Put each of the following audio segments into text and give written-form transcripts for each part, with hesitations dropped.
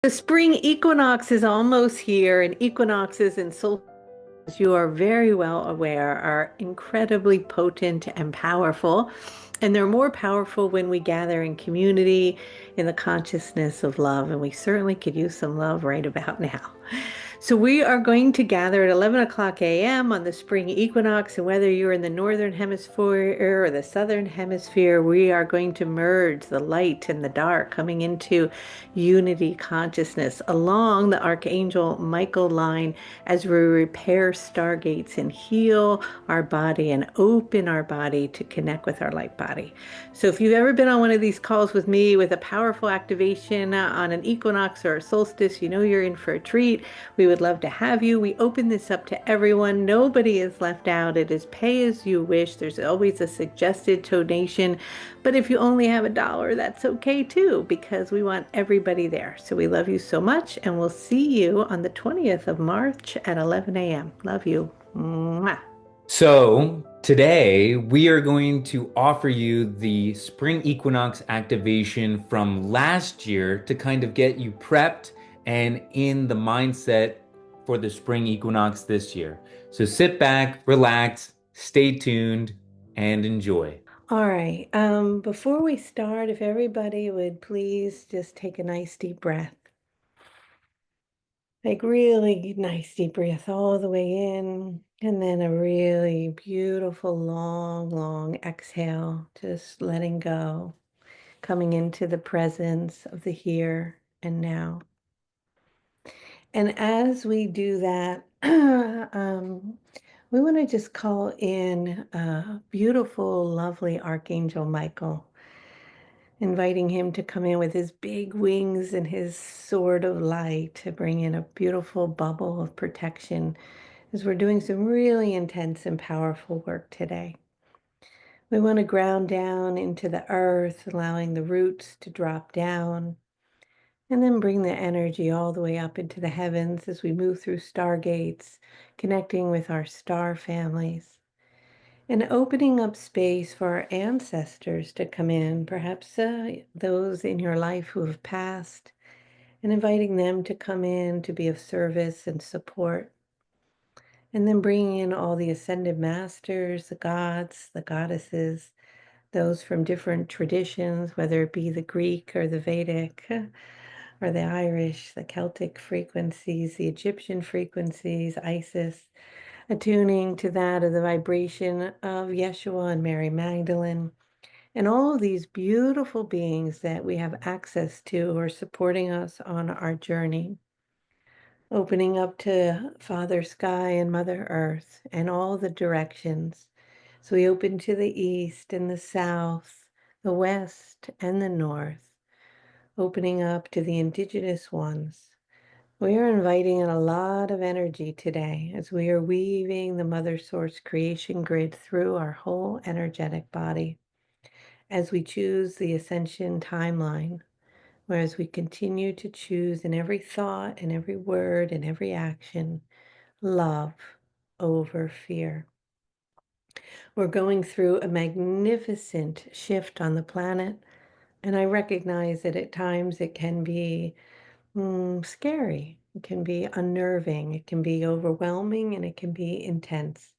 The spring equinox is almost here, and equinoxes and solstices, as you are very well aware, are incredibly potent and powerful. And they're more powerful when we gather in community, in the consciousness of love. And we certainly could use some love right about now. So we are going to gather at 11 o'clock a.m. on the spring equinox. And whether you're in the northern hemisphere or the southern hemisphere, we are going to merge the light and the dark, coming into unity consciousness along the Archangel Michael line as we repair stargates and heal our body and open our body to connect with our light body. So if you've ever been on one of these calls with me with a powerful activation on an equinox or a solstice, you know you're in for a treat. We would love to have you. We open this up to everyone. Nobody is left out. It is pay as you wish. There's always a suggested donation. But if you only have $1, that's okay too, because we want everybody there. So we love you so much, and we'll see you on the 20th of March at 11 a.m. Love you. Mwah. So today we are going to offer you the spring equinox activation from last year to kind of get you prepped and in the mindset for the spring equinox this year. So sit back, relax, stay tuned, and enjoy. All right. Before we start, if everybody would please just take a nice deep breath. Like really nice deep breath all the way in, and then a really beautiful long exhale, just letting go, coming into the presence of the here and now. And as we do that, we want to just call in beautiful, lovely Archangel Michael, inviting him to come in with his big wings and his sword of light to bring in a beautiful bubble of protection as we're doing some really intense and powerful work today. We want to ground down into the earth, allowing the roots to drop down, and then bring the energy all the way up into the heavens as we move through stargates, connecting with our star families, and opening up space for our ancestors to come in, perhaps those in your life who have passed, and inviting them to come in to be of service and support. And then bringing in all the ascended masters, the gods, the goddesses, those from different traditions, whether it be the Greek or the Vedic, or the Irish, the Celtic frequencies, the Egyptian frequencies, Isis, attuning to that of the vibration of Yeshua and Mary Magdalene, and all of these beautiful beings that we have access to who are supporting us on our journey, opening up to Father Sky and Mother Earth and all the directions. So we open to the east and the south, the west and the north, opening up to the indigenous ones. We are inviting in a lot of energy today as we are weaving the Mother Source creation grid through our whole energetic body, as we choose the ascension timeline, whereas we continue to choose in every thought and every word and every action, love over fear. We're going through a magnificent shift on the planet, and I recognize that at times it can be scary. It can be unnerving. It can be overwhelming, and it can be intense.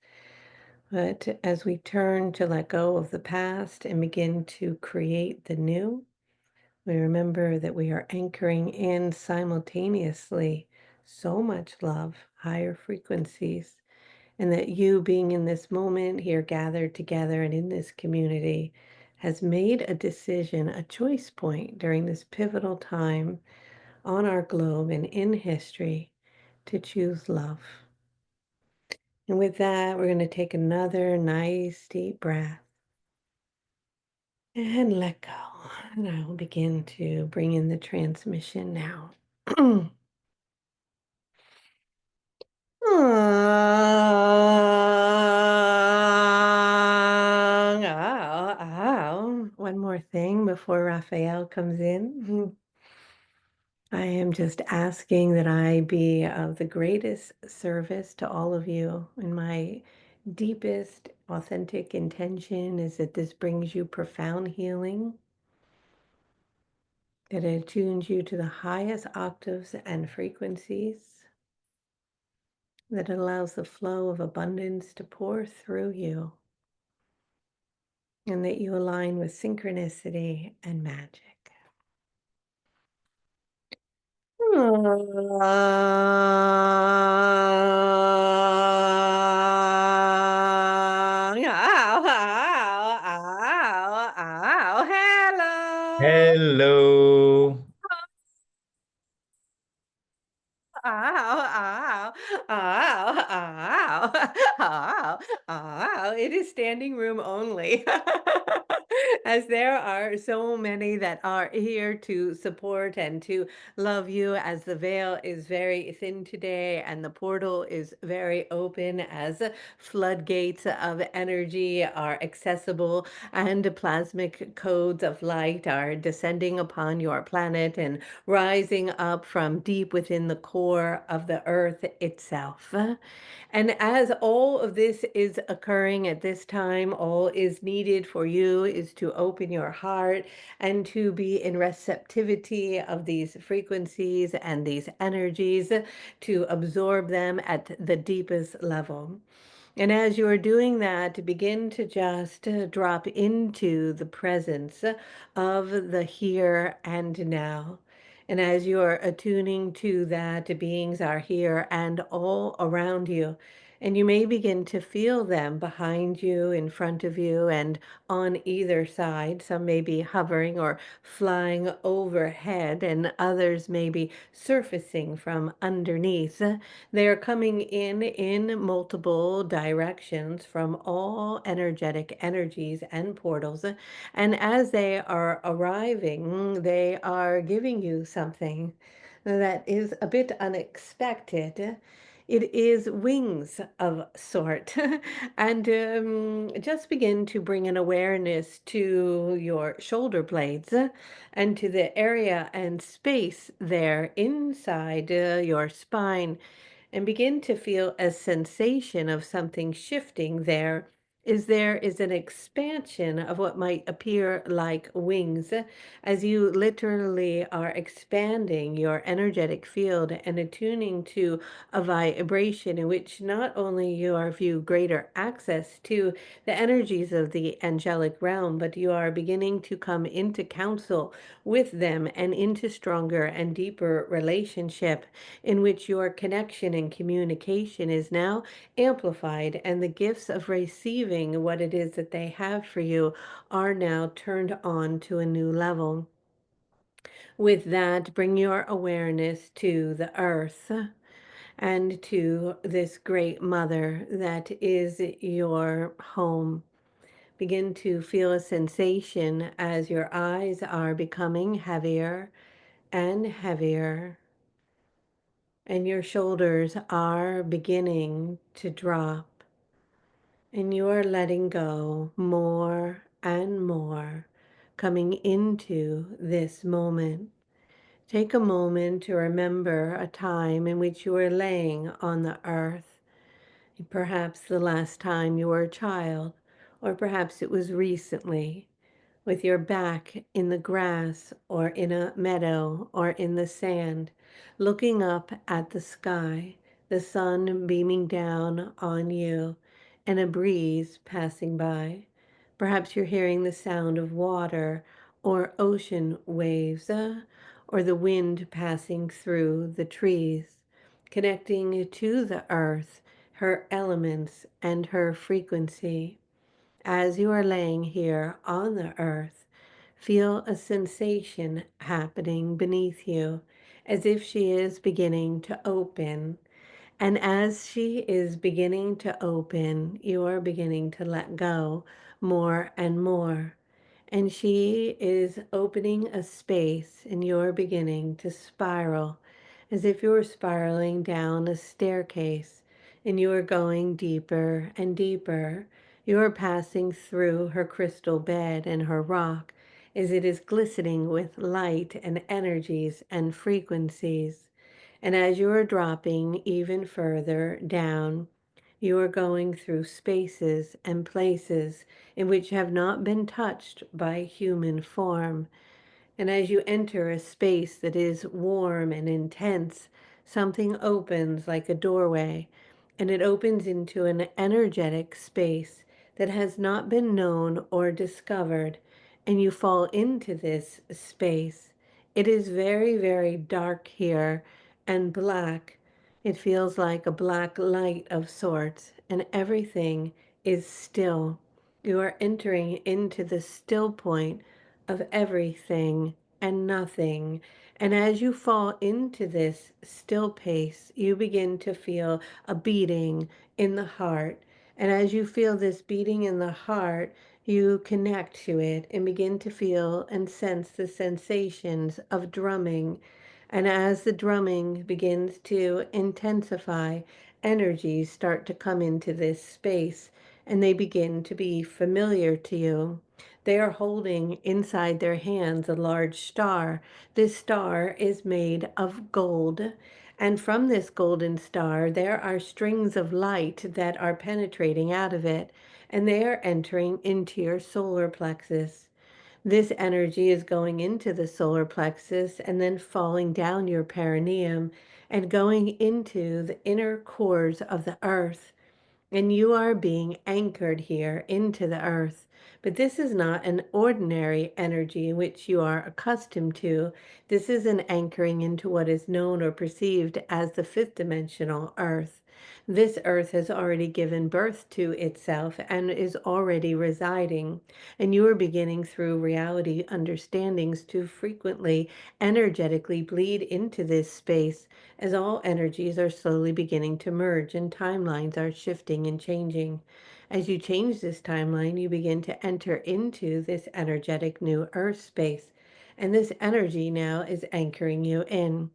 But as we turn to let go of the past and begin to create the new, we remember that we are anchoring in simultaneously so much love, higher frequencies, and that you being in this moment here gathered together and in this community has made a decision, a choice point during this pivotal time on our globe and in history to choose love. And with that, we're going to take another nice deep breath and let go. And I will begin to bring in the transmission now. Ow, ow. One more thing before Raphael comes in. I am just asking that I be of the greatest service to all of you. And my deepest, authentic intention is that this brings you profound healing, that attunes you to the highest octaves and frequencies, that allows the flow of abundance to pour through you, and that you align with synchronicity and magic. Hello. Hello. Ow, ow, ow, ow, ow, ow. It is standing room only. As there are so many that are here to support and to love you, as the veil is very thin today and the portal is very open, as floodgates of energy are accessible and plasmic codes of light are descending upon your planet and rising up from deep within the core of the earth itself. And as all of this is occurring at this time, all is needed for you is to open your heart and to be in receptivity of these frequencies and these energies, to absorb them at the deepest level. And as you're doing that, to begin to just drop into the presence of the here and now. And as you're attuning to that, beings are here and all around you. And you may begin to feel them behind you, in front of you, and on either side. Some may be hovering or flying overhead, and others may be surfacing from underneath. They are coming in multiple directions from all energetic energies and portals. And as they are arriving, they are giving you something that is a bit unexpected. It is wings of sort. And just begin to bring an awareness to your shoulder blades, and to the area and space there inside your spine, and begin to feel a sensation of something shifting there. There is an expansion of what might appear like wings, as you literally are expanding your energetic field and attuning to a vibration in which not only you are view greater access to the energies of the angelic realm, but you are beginning to come into counsel with them and into stronger and deeper relationship, in which your connection and communication is now amplified, and the gifts of receiving what it is that they have for you are now turned on to a new level. With that, bring your awareness to the earth and to this great mother that is your home. Begin to feel a sensation as your eyes are becoming heavier and heavier, and your shoulders are beginning to drop, and you are letting go more and more, coming into this moment. Take a moment to remember a time in which you were laying on the earth, perhaps the last time you were a child, or perhaps it was recently, with your back in the grass or in a meadow or in the sand, looking up at the sky, the sun beaming down on you, and a breeze passing by. Perhaps you're hearing the sound of water or ocean waves, or the wind passing through the trees, connecting to the earth, her elements, and her frequency. As you are laying here on the earth, feel a sensation happening beneath you, as if she is beginning to open. And as she is beginning to open, you are beginning to let go more and more. And she is opening a space, and you're beginning to spiral, as if you were spiraling down a staircase, and you are going deeper and deeper. You are passing through her crystal bed and her rock, as it is glistening with light and energies and frequencies. And as you are dropping even further down, you are going through spaces and places in which have not been touched by human form. And as you enter a space that is warm and intense, something opens like a doorway, and it opens into an energetic space that has not been known or discovered, and you fall into this space. It is very, very dark here and black. It feels like a black light of sorts, and everything is still. You are entering into the still point of everything and nothing. And as you fall into this still pace, you begin to feel a beating in the heart. And as you feel this beating in the heart, you connect to it and begin to feel and sense the sensations of drumming. And as the drumming begins to intensify, energies start to come into this space and they begin to be familiar to you. They are holding inside their hands a large star. This star is made of gold. And from this golden star, there are strings of light that are penetrating out of it, and they are entering into your solar plexus. This energy is going into the solar plexus and then falling down your perineum and going into the inner cores of the earth. And you are being anchored here into the earth. But this is not an ordinary energy which you are accustomed to. This is an anchoring into what is known or perceived as the fifth dimensional earth. This earth has already given birth to itself and is already residing. And you are beginning through reality understandings to frequently energetically bleed into this space as all energies are slowly beginning to merge and timelines are shifting and changing. As you change this timeline, you begin to enter into this energetic new earth space. And this energy now is anchoring you in.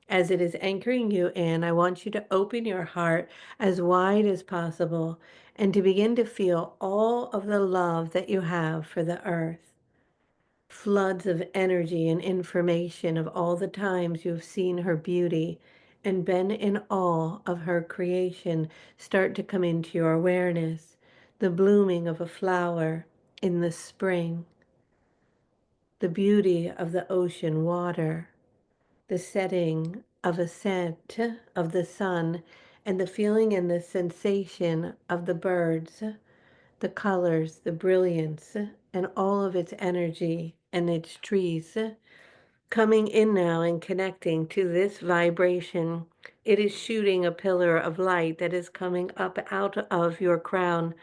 As it is anchoring you in, I want you to open your heart as wide as possible and to begin to feel all of the love that you have for the earth. Floods of energy and information of all the times you have seen her beauty and been in awe of her creation start to come into your awareness. The blooming of a flower in the spring, the beauty of the ocean water, the setting of a scent of the sun, and the feeling and the sensation of the birds, the colors, the brilliance, and all of its energy and its trees coming in now and connecting to this vibration. It is shooting a pillar of light that is coming up out of your crown.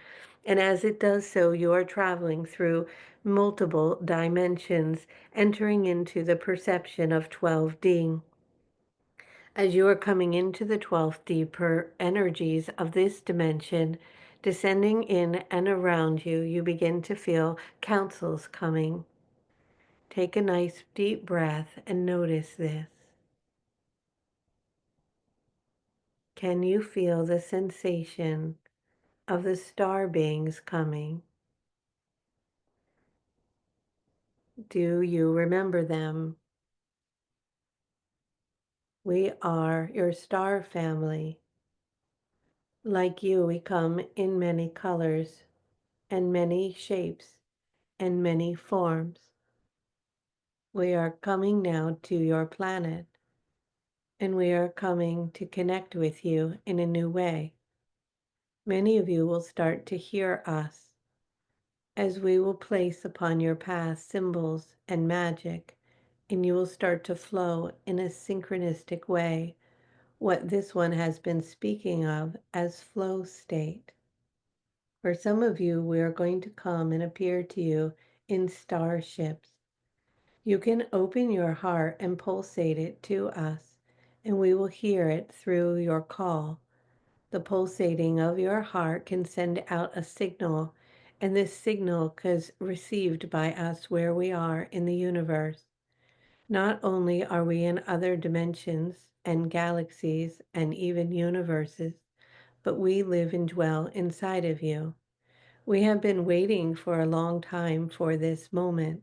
And as it does so, you are traveling through multiple dimensions, entering into the perception of 12D. As you are coming into the 12th deeper energies of this dimension, descending in and around you, you begin to feel councils coming. Take a nice deep breath and notice this. Can you feel the sensation of the star beings coming? Do you remember them? We are your star family. Like you, we come in many colors and many shapes and many forms. We are coming now to your planet, and we are coming to connect with you in a new way. Many of you will start to hear us as we will place upon your path symbols and magic, and you will start to flow in a synchronistic way, what this one has been speaking of as flow state. For some of you, we are going to come and appear to you in starships. You can open your heart and pulsate it to us, and we will hear it through your call. The pulsating of your heart can send out a signal, and this signal is received by us where we are in the universe. Not only are we in other dimensions and galaxies and even universes, but we live and dwell inside of you. We have been waiting for a long time for this moment,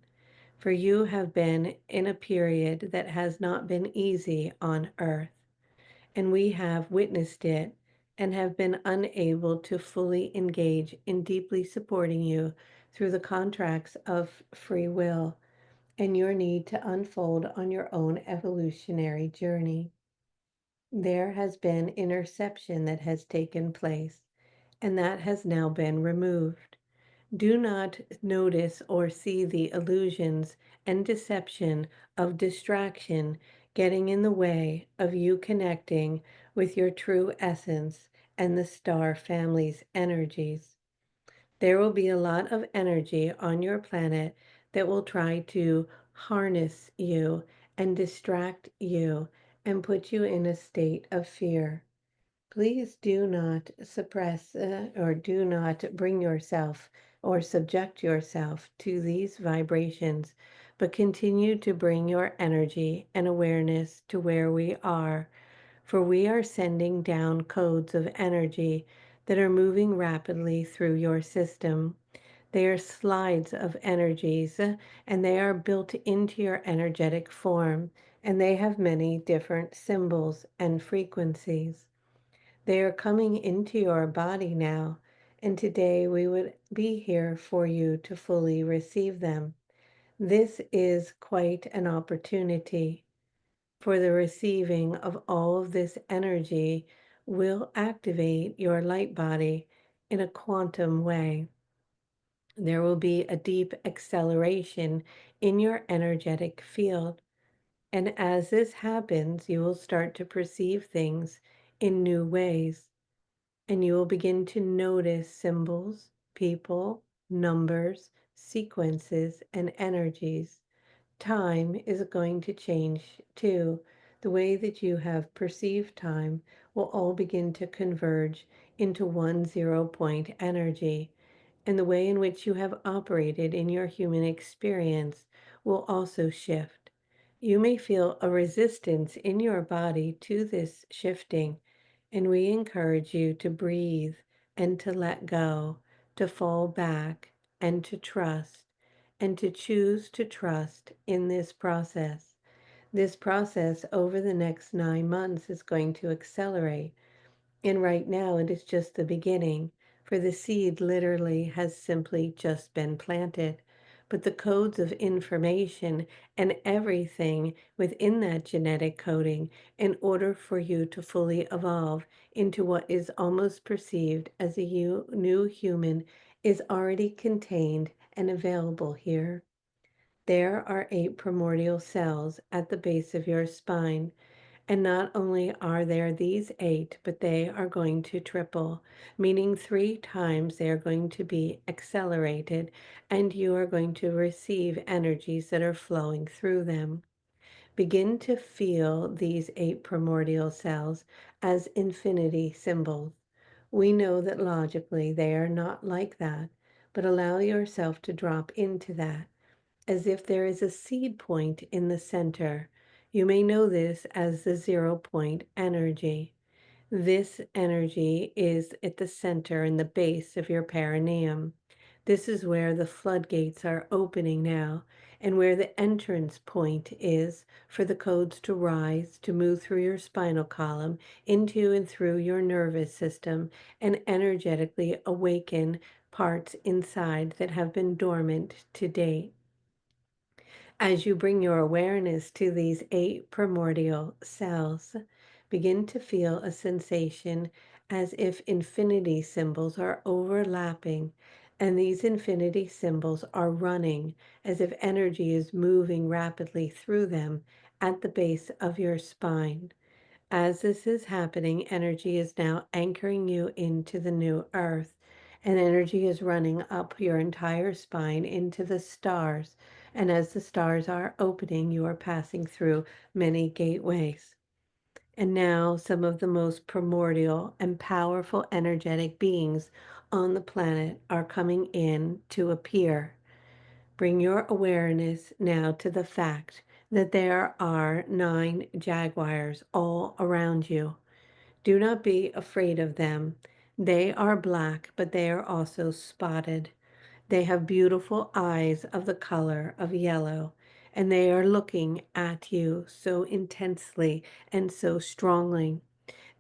for you have been in a period that has not been easy on earth, and we have witnessed it and have been unable to fully engage in deeply supporting you through the contracts of free will and your need to unfold on your own evolutionary journey. There has been interception that has taken place, and that has now been removed. Do not notice or see the illusions and deception of distraction getting in the way of you connecting with your true essence and the star family's energies. There will be a lot of energy on your planet that will try to harness you and distract you and put you in a state of fear. Please do not suppress or do not bring yourself or subject yourself to these vibrations, but continue to bring your energy and awareness to where we are, for we are sending down codes of energy that are moving rapidly through your system. They are slides of energies and they are built into your energetic form, and they have many different symbols and frequencies. They are coming into your body now, and today we would be here for you to fully receive them. This is quite an opportunity, for the receiving of all of this energy will activate your light body in a quantum way. There will be a deep acceleration in your energetic field. And as this happens, you will start to perceive things in new ways. And you will begin to notice symbols, people, numbers, sequences, and energies. Time is going to change too. The way that you have perceived time will all begin to converge into one 0 point energy. And the way in which you have operated in your human experience will also shift. You may feel a resistance in your body to this shifting, and we encourage you to breathe and to let go, to fall back and to trust, and to choose to trust in this process. This process over the next 9 months is going to accelerate. And right now, it is just the beginning, for the seed literally has simply just been planted. But the codes of information and everything within that genetic coding, in order for you to fully evolve into what is almost perceived as a new human, is already contained and available here. There are 8 primordial cells at the base of your spine, and not only are there these 8, but they are going to triple, meaning 3 times they are going to be accelerated, and you are going to receive energies that are flowing through them. Begin to feel these 8 primordial cells as infinity symbols. We know that logically they are not like that, but allow yourself to drop into that as if there is a seed point in the center. You may know this as the 0 point energy. This energy is at the center and the base of your perineum. This is where the floodgates are opening now, and where the entrance point is for the codes to rise, to move through your spinal column, into and through your nervous system, and energetically awaken parts inside that have been dormant to date. As you bring your awareness to these 8 primordial cells, begin to feel a sensation as if infinity symbols are overlapping, and these infinity symbols are running as if energy is moving rapidly through them at the base of your spine. As this is happening, energy is now anchoring you into the new earth, and energy is running up your entire spine into the stars. And as the stars are opening, you are passing through many gateways. And now, some of the most primordial and powerful energetic beings on the planet are coming in to appear. Bring your awareness now to the fact that there are 9 jaguars all around you. Do not be afraid of them. They are black, but they are also spotted. They have beautiful eyes of the color of yellow, and they are looking at you so intensely and so strongly.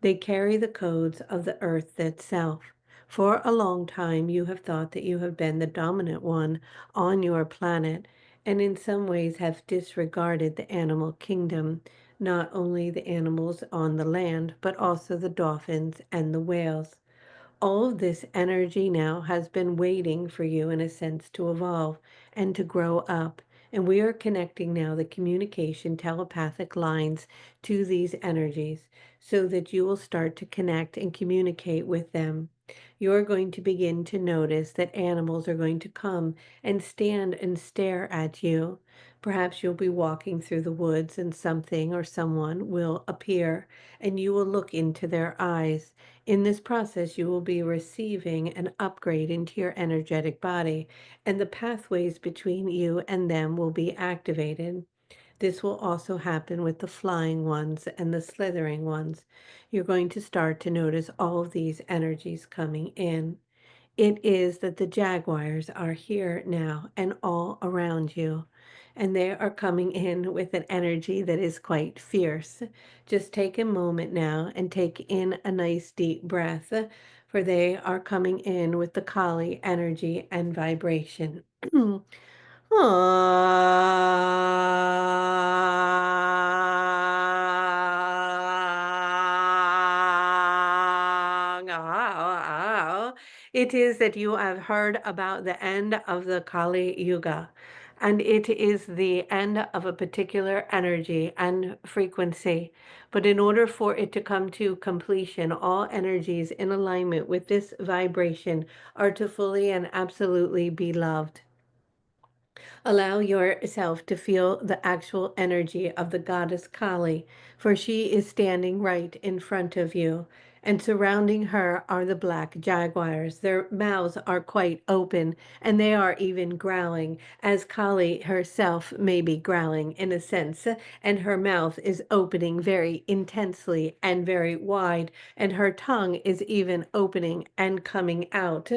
They carry the codes of the earth itself. For a long time, you have thought that you have been the dominant one on your planet, and in some ways have disregarded the animal kingdom, not only the animals on the land, but also the dolphins and the whales. All of this energy now has been waiting for you, in a sense, to evolve and to grow up. And we are connecting now the communication telepathic lines to these energies so that you will start to connect and communicate with them. You're going to begin to notice that animals are going to come and stand and stare at you. Perhaps you'll be walking through the woods and something or someone will appear and you will look into their eyes. In this process, you will be receiving an upgrade into your energetic body, and the pathways between you and them will be activated. This will also happen with the flying ones and the slithering ones. You're going to start to notice all of these energies coming in. It is that the jaguars are here now and all around you, and they are coming in with an energy that is quite fierce. Just take a moment now and take in a nice deep breath, for they are coming in with the Kali energy and vibration. It is that you have heard about the end of the Kali Yuga, and it is the end of a particular energy and frequency. But in order for it to come to completion, all energies in alignment with this vibration are to fully and absolutely be loved. Allow yourself to feel the actual energy of the goddess Kali, for she is standing right in front of you. And surrounding her are the black jaguars. Their mouths are quite open, and they are even growling, as Kali herself may be growling in a sense. And her mouth is opening very intensely and very wide, and her tongue is even opening and coming out.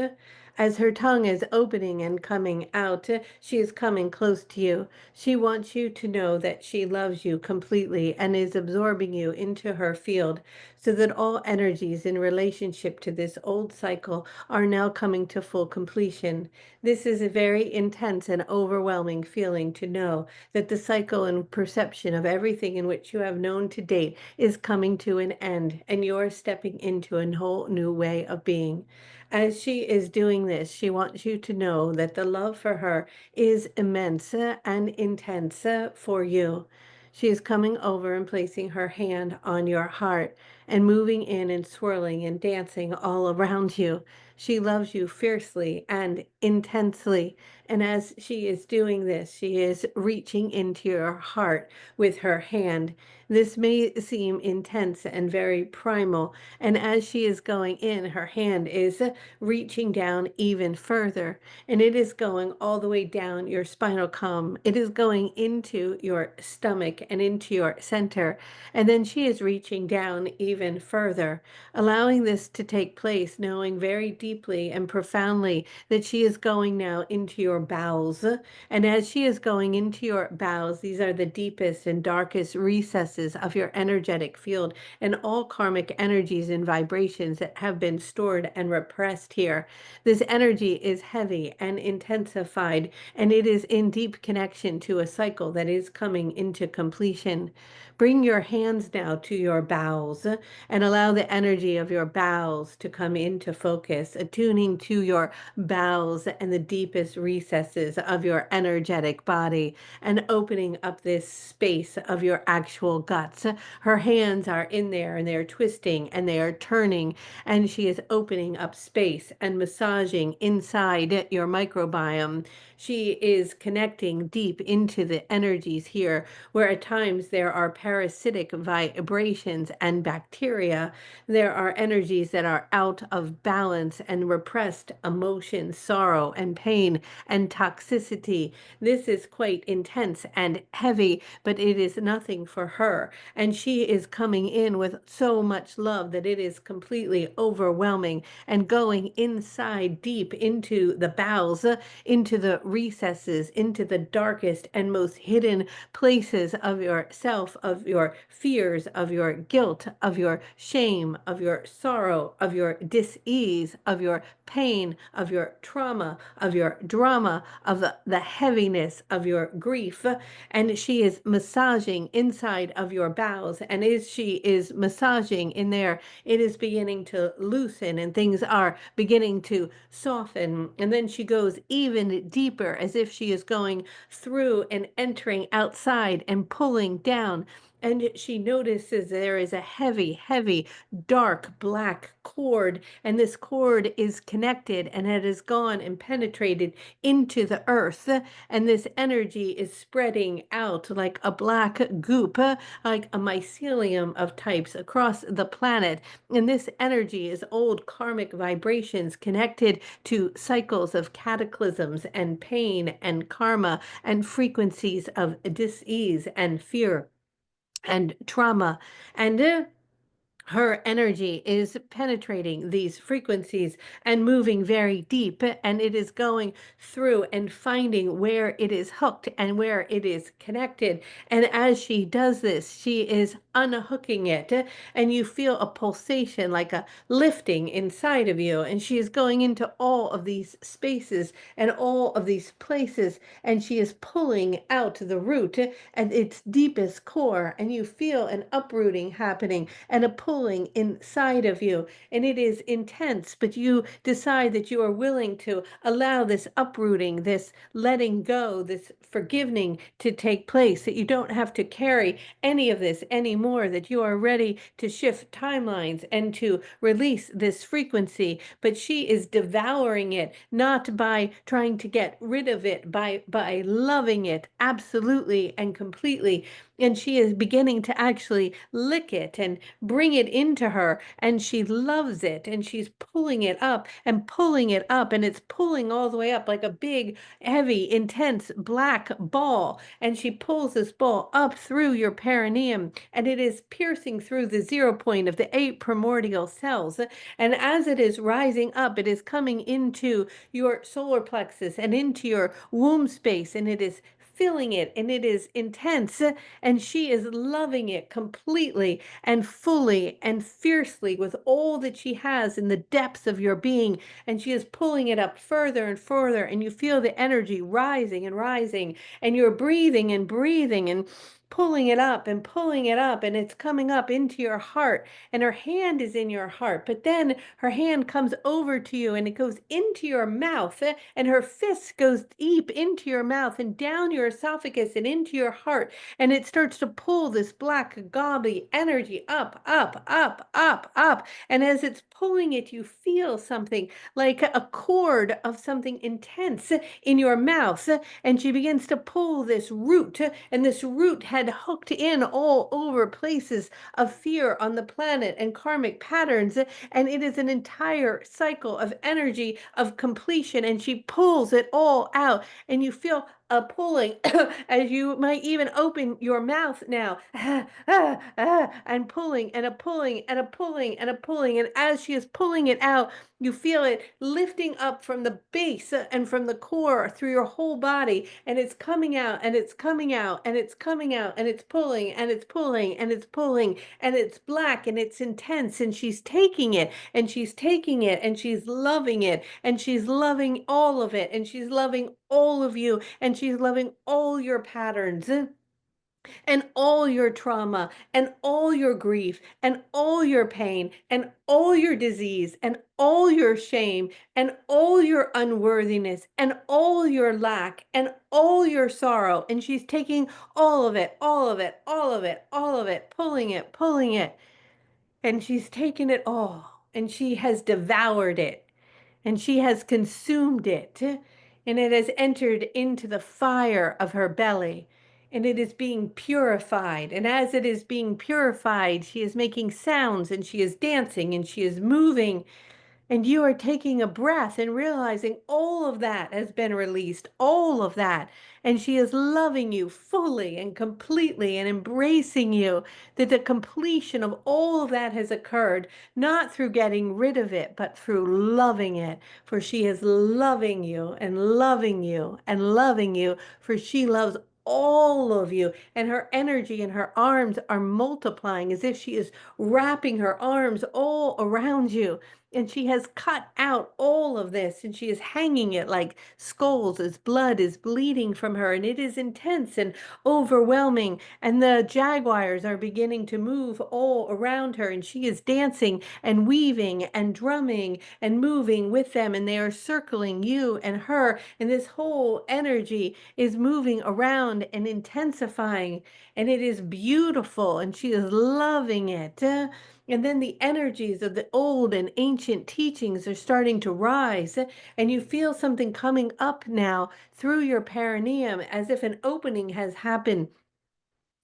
As her tongue is opening and coming out, she is coming close to you. She wants you to know that she loves you completely and is absorbing you into her field so that all energies in relationship to this old cycle are now coming to full completion. This is a very intense and overwhelming feeling to know that the cycle and perception of everything in which you have known to date is coming to an end and you're stepping into a whole new way of being. As she is doing this, she wants you to know that the love for her is immense and intense for you. She is coming over and placing her hand on your heart and moving in and swirling and dancing all around you. She loves you fiercely and intensely. And as she is doing this, she is reaching into your heart with her hand. This may seem intense and very primal. And as she is going in, her hand is reaching down even further. And it is going all the way down your spinal column. It is going into your stomach and into your center. And then she is reaching down even further, allowing this to take place, knowing very deeply and profoundly that she is going now into your bowels. And as she is going into your bowels, these are the deepest and darkest recesses of your energetic field and all karmic energies and vibrations that have been stored and repressed here. This energy is heavy and intensified, and it is in deep connection to a cycle that is coming into completion. Bring your hands now to your bowels and allow the energy of your bowels to come into focus, attuning to your bowels and the deepest recesses of your energetic body and opening up this space of your actual guts. Her hands are in there and they're twisting and they are turning, and she is opening up space and massaging inside your microbiome. She is connecting deep into the energies here, where at times there are parasitic vibrations and bacteria. There are energies that are out of balance and repressed emotion, sorrow, and pain and toxicity. This is quite intense and heavy, but it is nothing for her. And she is coming in with so much love that it is completely overwhelming and going inside deep into the bowels, into the recesses, into the darkest and most hidden places of yourself, of your fears, of your guilt, of your shame, of your sorrow, of your dis-ease, of of your pain, of your trauma, of your drama, of the heaviness of your grief. And she is massaging inside of your bowels. And as she is massaging in there, it is beginning to loosen and things are beginning to soften. And then she goes even deeper as if she is going through and entering outside and pulling down. And she notices there is a heavy, heavy, dark black cord. And this cord is connected and it has gone and penetrated into the earth. And this energy is spreading out like a black goop, like a mycelium of types across the planet. And this energy is old karmic vibrations connected to cycles of cataclysms and pain and karma and frequencies of dis-ease and fear and trauma. And her energy is penetrating these frequencies and moving very deep, and it is going through and finding where it is hooked and where it is connected. And as she does this, she is unhooking it, and you feel a pulsation like a lifting inside of you. And she is going into all of these spaces and all of these places, and she is pulling out the root at its deepest core, and you feel an uprooting happening and a pulling inside of you. And it is intense, but you decide that you are willing to allow this uprooting, this letting go, this forgiving to take place, that you don't have to carry any of this anymore, that you are ready to shift timelines and to release this frequency. But she is devouring it, not by trying to get rid of it, by loving it absolutely and completely. And she is beginning to actually lick it and bring it into her, and she loves it, and she's pulling it up and pulling it up, and it's pulling all the way up like a big, heavy, intense black ball. And she pulls this ball up through your perineum, and it is piercing through the 0 point of the 8 primordial cells. And as it is rising up, it is coming into your solar plexus and into your womb space, and it is filling it, and it is intense, and she is loving it completely and fully and fiercely with all that she has in the depths of your being. And she is pulling it up further and further, and you feel the energy rising and rising, and you're breathing and breathing and pulling it up and pulling it up, and it's coming up into your heart. And her hand is in your heart, but then her hand comes over to you and it goes into your mouth, and her fist goes deep into your mouth and down your esophagus and into your heart, and it starts to pull this black gobby energy up, up, up, up, up. And as it's pulling it, you feel something like a cord of something intense in your mouth. And she begins to pull this root, and this root had hooked in all over places of fear on the planet and karmic patterns. And it is an entire cycle of energy of completion. And she pulls it all out, and you feel a pulling as you might even open your mouth now and pulling and a pulling and a pulling and a pulling. And as she is pulling it out, you feel it lifting up from the base and from the core through your whole body, and it's coming out and it's coming out and it's coming out, and it's pulling and it's pulling and it's pulling, and it's black and it's intense, and she's taking it and she's taking it and she's loving it, and she's loving all of it, and she's loving all of you, and she's loving all your patterns and all your trauma and all your grief and all your pain and all your disease and all your shame and all your unworthiness and all your lack and all your sorrow. And she's taking all of it, all of it, all of it, all of it, pulling it, pulling it. And she's taken it all, and she has devoured it, and she has consumed it, and it has entered into the fire of her belly, and it is being purified. And as it is being purified, she is making sounds, and she is dancing, and she is moving, and you are taking a breath and realizing all of that has been released, all of that. And she is loving you fully and completely and embracing you, that the completion of all of that has occurred, not through getting rid of it, but through loving it. For she is loving you and loving you and loving you, for she loves all of you, and her energy and her arms are multiplying as if she is wrapping her arms all around you. And she has cut out all of this and she is hanging it like skulls as blood is bleeding from her. And it is intense and overwhelming. And the jaguars are beginning to move all around her. And she is dancing and weaving and drumming and moving with them. And they are circling you and her. And this whole energy is moving around and intensifying. And it is beautiful. And she is loving it. And then the energies of the old and ancient teachings are starting to rise, and you feel something coming up now through your perineum as if an opening has happened.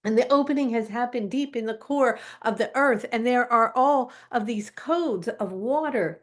And the opening has happened deep in the core of the earth, and there are all of these codes of water,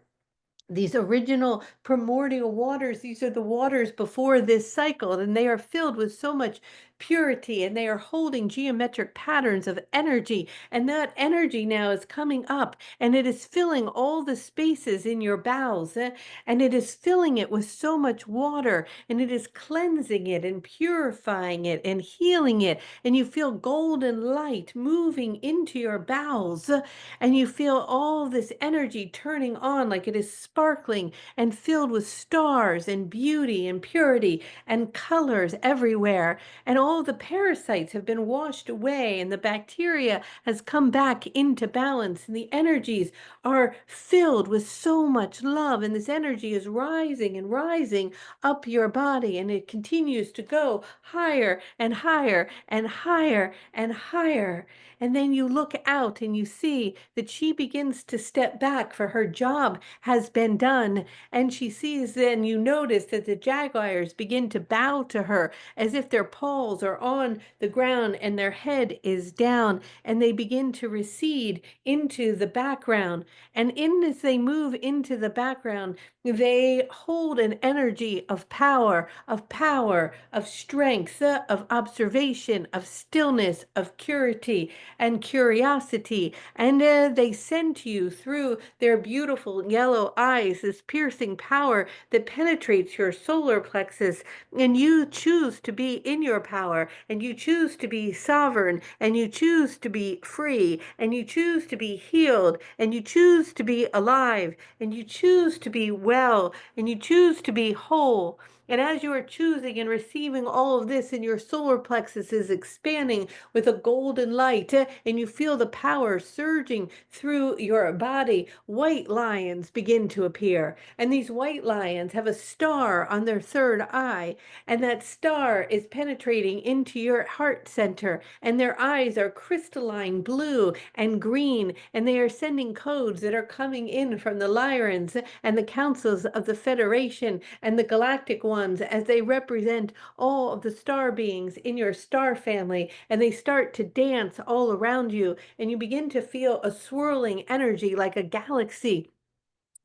these original primordial waters. These are the waters before this cycle, and they are filled with so much purity, and they are holding geometric patterns of energy. And that energy now is coming up and it is filling all the spaces in your bowels, and it is filling it with so much water, and it is cleansing it and purifying it and healing it. And you feel golden light moving into your bowels, and you feel all this energy turning on like it is sparkling and filled with stars and beauty and purity and colors everywhere. And all the parasites have been washed away, and the bacteria has come back into balance, and the energies are filled with so much love. And this energy is rising and rising up your body, and it continues to go higher and higher and higher and higher. And then you look out and you see that she begins to step back, for her job has been done. And she sees, then you notice that the jaguars begin to bow to her as if their paws are on the ground and their head is down, and they begin to recede into the background. And in as they move into the background, they hold an energy of power, of strength, of observation, of stillness, of purity and curiosity. And they send to you through their beautiful yellow eyes this piercing power that penetrates your solar plexus. And you choose to be in your power, and you choose to be sovereign, and you choose to be free, and you choose to be healed, and you choose to be alive, and you choose to be well, and you choose to be whole. And as you are choosing and receiving all of this, and your solar plexus is expanding with a golden light, and you feel the power surging through your body, white lions begin to appear. And these white lions have a star on their third eye, and that star is penetrating into your heart center. And their eyes are crystalline blue and green, and they are sending codes that are coming in from the Lyrans and the councils of the Federation and the galactic ones, as they represent all of the star beings in your star family. And they start to dance all around you, and you begin to feel a swirling energy like a galaxy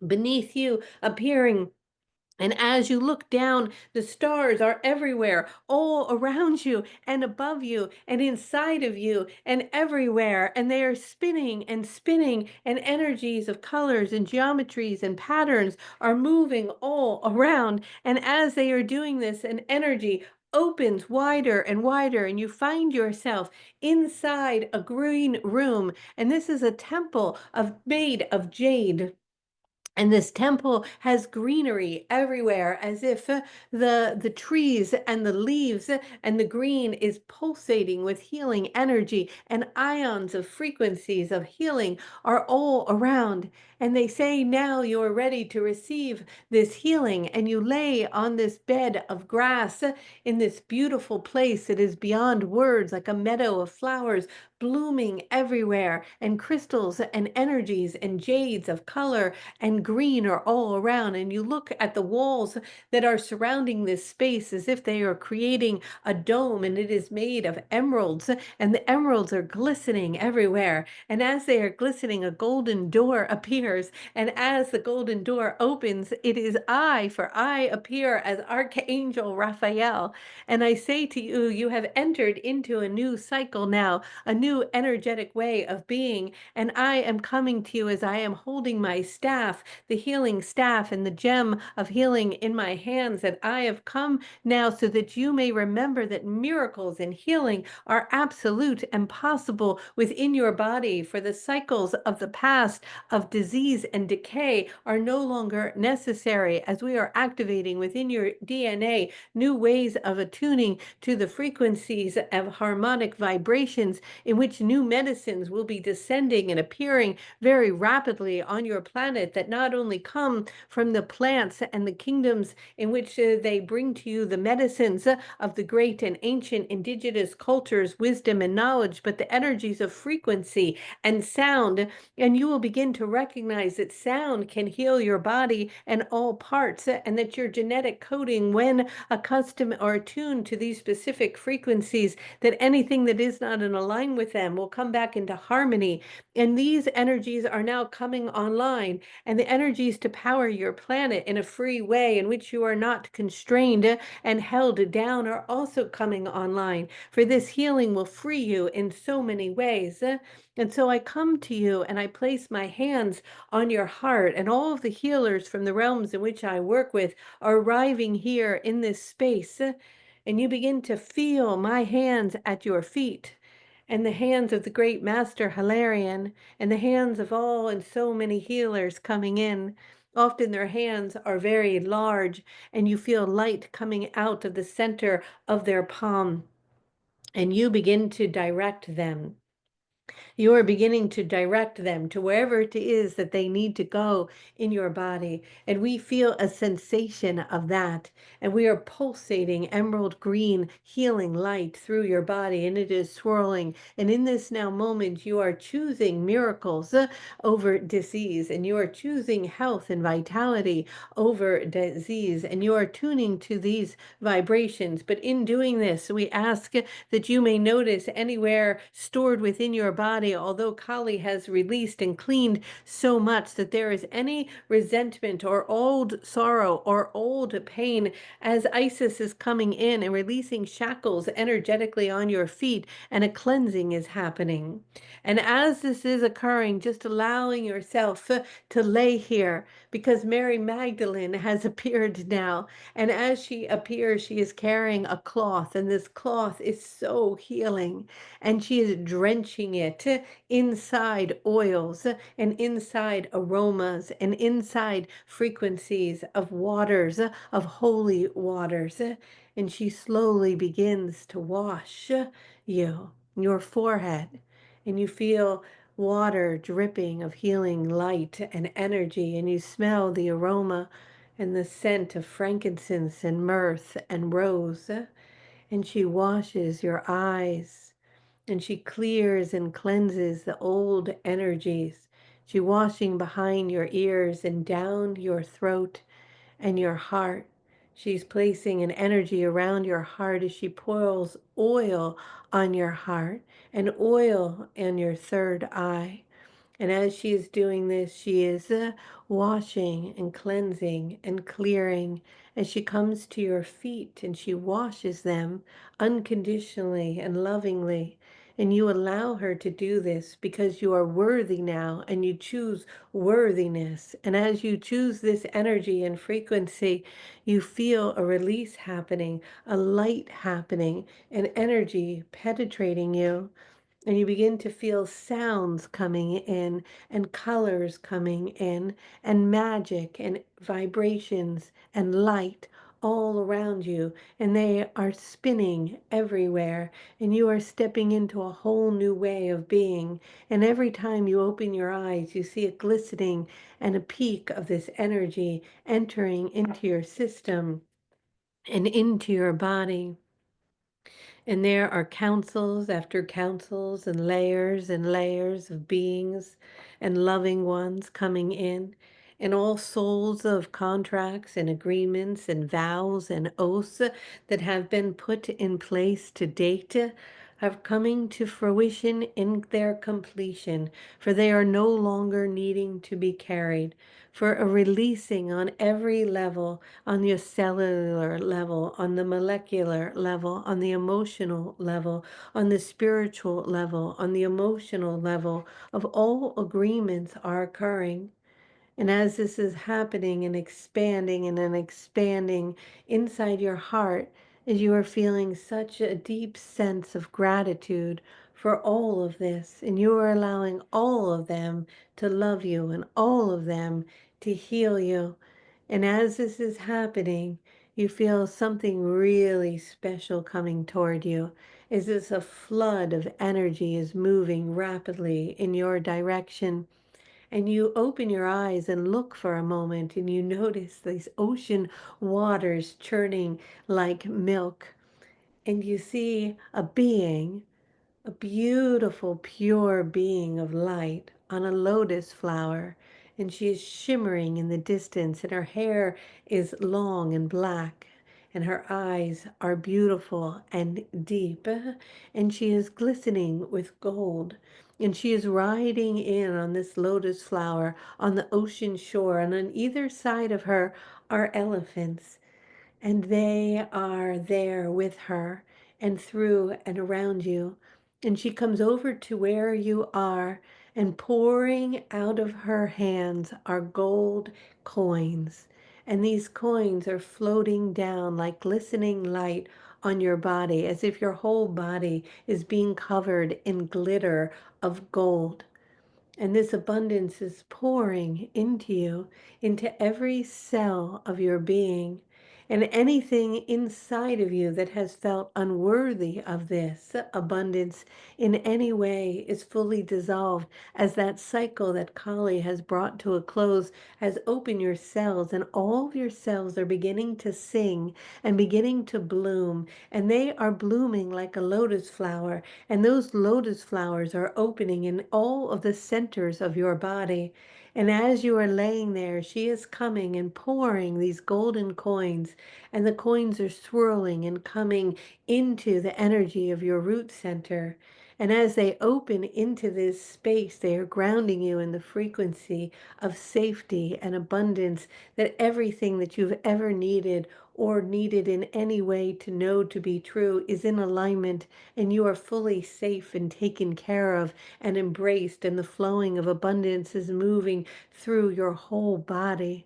beneath you appearing. And as you look down, the stars are everywhere, all around you and above you and inside of you and everywhere. And they are spinning and spinning, and energies of colors and geometries and patterns are moving all around. And as they are doing this, an energy opens wider and wider, and you find yourself inside a green room. And this is a temple made of jade. And this temple has greenery everywhere, as if the trees and the leaves and the green is pulsating with healing energy, and ions of frequencies of healing are all around. And they say now you are ready to receive this healing, and you lay on this bed of grass in this beautiful place that is beyond words, like a meadow of flowers blooming everywhere, and crystals and energies and jades of color and green are all around. And you look at the walls that are surrounding this space as if they are creating a dome, and it is made of emeralds, and the emeralds are glistening everywhere. And as they are glistening, a golden door appears. And as the golden door opens, it is I, for I appear as Archangel Raphael. And I say to you, you have entered into a new cycle now, a new energetic way of being. And I am coming to you as I am holding my staff, the healing staff and the gem of healing in my hands, that I have come now so that you may remember that miracles and healing are absolute and possible within your body. For the cycles of the past of disease and decay are no longer necessary, as we are activating within your DNA new ways of attuning to the frequencies of harmonic vibrations, in which new medicines will be descending and appearing very rapidly on your planet, that not only come from the plants and the kingdoms in which they bring to you the medicines of the great and ancient indigenous cultures, wisdom and knowledge, but the energies of frequency and sound. And you will begin to recognize that sound can heal your body and all parts, and that your genetic coding, when accustomed or attuned to these specific frequencies, that anything that is not in line with them will come back into harmony. And these energies are now coming online, and the energies to power your planet in a free way, in which you are not constrained and held down, are also coming online. For this healing will free you in so many ways. And so I come to you and I place my hands on your heart, and all of the healers from the realms in which I work with are arriving here in this space. And you begin to feel my hands at your feet, and the hands of the great master Hilarion, and the hands of all and so many healers coming in. Often their hands are very large, and you feel light coming out of the center of their palm, and you begin to direct them. You are beginning to direct them to wherever it is that they need to go in your body. And we feel a sensation of that. And we are pulsating emerald green healing light through your body, and it is swirling. And in this now moment, you are choosing miracles over disease, and you are choosing health and vitality over disease, and you are tuning to these vibrations. But in doing this, we ask that you may notice anywhere stored within your body, although Kali has released and cleaned so much, that there is any resentment or old sorrow or old pain, as Isis is coming in and releasing shackles energetically on your feet, and a cleansing is happening. And as this is occurring, just allowing yourself to lay here, because Mary Magdalene has appeared now. And as she appears, she is carrying a cloth, and this cloth is so healing. And she is drenching it inside oils and inside aromas and inside frequencies of waters, of holy waters. And she slowly begins to wash you, your forehead, and you feel water dripping of healing light and energy, and you smell the aroma and the scent of frankincense and myrrh and rose. And she washes your eyes, and she clears and cleanses the old energies. She washing behind your ears and down your throat and your heart. She's placing an energy around your heart as she pours oil on your heart and oil in your third eye. And as she is doing this, she is washing and cleansing and clearing, as she comes to your feet and she washes them unconditionally and lovingly. And you allow her to do this because you are worthy now, and you choose worthiness. And as you choose this energy and frequency, you feel a release happening, a light happening, an energy penetrating you. And you begin to feel sounds coming in, and colors coming in, and magic and vibrations and light all around you. And they are spinning everywhere. And you are stepping into a whole new way of being. And every time you open your eyes, you see a glistening and a peak of this energy entering into your system and into your body. And there are councils after councils and layers of beings and loving ones coming in, and all souls of contracts and agreements and vows and oaths that have been put in place to date are coming to fruition in their completion, for they are no longer needing to be carried, for a releasing on every level, on your cellular level, on the molecular level, on the emotional level, on the spiritual level, on the emotional level, of all agreements are occurring. And as this is happening and then expanding inside your heart, as you are feeling such a deep sense of gratitude for all of this, and you are allowing all of them to love you and all of them to heal you. And as this is happening, you feel something really special coming toward you. Is this a flood of energy is moving rapidly in your direction? And you open your eyes and look for a moment and you notice these ocean waters churning like milk. And you see a being, a beautiful, pure being of light on a lotus flower. And she is shimmering in the distance, and her hair is long and black, and her eyes are beautiful and deep, and she is glistening with gold. And she is riding in on this lotus flower on the ocean shore, and on either side of her are elephants, and they are there with her and through and around you. And she comes over to where you are, and pouring out of her hands are gold coins. And these coins are floating down like glistening light on your body, as if your whole body is being covered in glitter of gold. And this abundance is pouring into you, into every cell of your being. And anything inside of you that has felt unworthy of this abundance in any way is fully dissolved, as that cycle that Kali has brought to a close has opened your cells, and all of your cells are beginning to sing and beginning to bloom. And they are blooming like a lotus flower, and those lotus flowers are opening in all of the centers of your body. And as you are laying there, she is coming and pouring these golden coins, and the coins are swirling and coming into the energy of your root center. And as they open into this space, they are grounding you in the frequency of safety and abundance, that everything that you've ever needed or needed in any way to know to be true is in alignment, and you are fully safe and taken care of and embraced, and the flowing of abundance is moving through your whole body.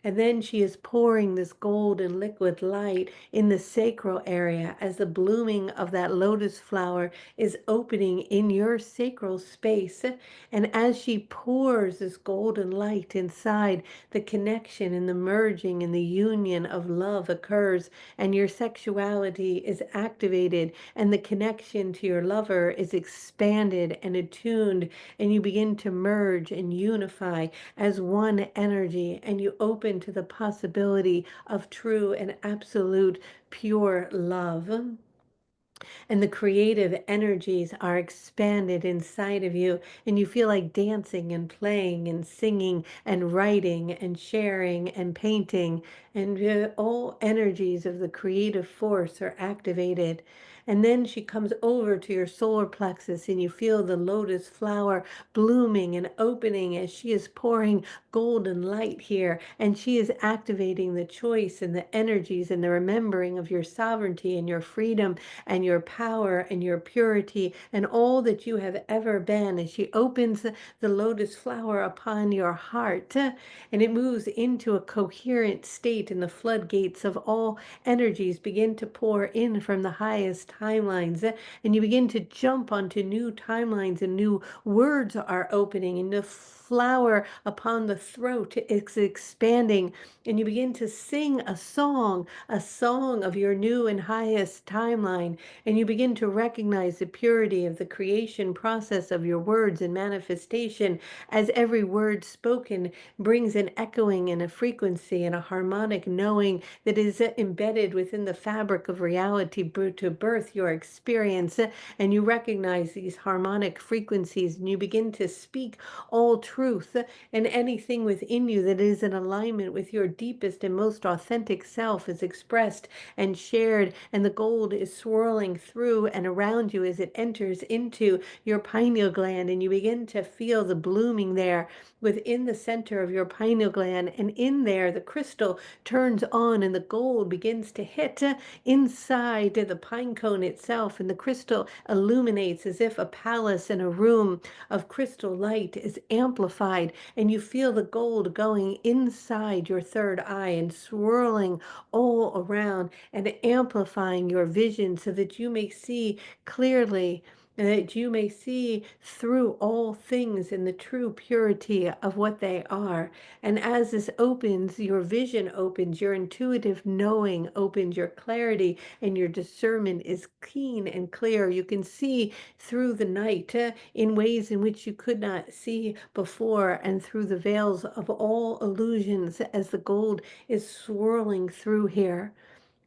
And then she is pouring this gold and liquid light in the sacral area, as the blooming of that lotus flower is opening in your sacral space. And as she pours this golden light inside, the connection and the merging and the union of love occurs, and your sexuality is activated, and the connection to your lover is expanded and attuned, and you begin to merge and unify as one energy, and you open to the possibility of true and absolute pure love. And the creative energies are expanded inside of you, and you feel like dancing and playing and singing and writing and sharing and painting, and all energies of the creative force are activated. And then she comes over to your solar plexus, and you feel the lotus flower blooming and opening as she is pouring golden light here, and she is activating the choice and the energies and the remembering of your sovereignty and your freedom and your power and your purity and all that you have ever been, as she opens the lotus flower upon your heart, and it moves into a coherent state, and the floodgates of all energies begin to pour in from the highest timelines, and you begin to jump onto new timelines, and new words are opening, and the flower upon the throat is expanding, and you begin to sing a song of your new and highest timeline, and you begin to recognize the purity of the creation process of your words and manifestation, as every word spoken brings an echoing and a frequency and a harmonic knowing that is embedded within the fabric of reality to birth forth your experience, and you recognize these harmonic frequencies, and you begin to speak all truth, and anything within you that is in alignment with your deepest and most authentic self is expressed and shared, and the gold is swirling through and around you as it enters into your pineal gland, and you begin to feel the blooming there within the center of your pineal gland. And in there, the crystal turns on and the gold begins to hit inside the pine cone itself. And the crystal illuminates as if a palace in a room of crystal light is amplified. And you feel the gold going inside your third eye and swirling all around and amplifying your vision so that you may see clearly, and that you may see through all things in the true purity of what they are. And as this opens, your vision opens, your intuitive knowing opens, your clarity and your discernment is keen and clear. You can see through the night in ways in which you could not see before, and through the veils of all illusions as the gold is swirling through here.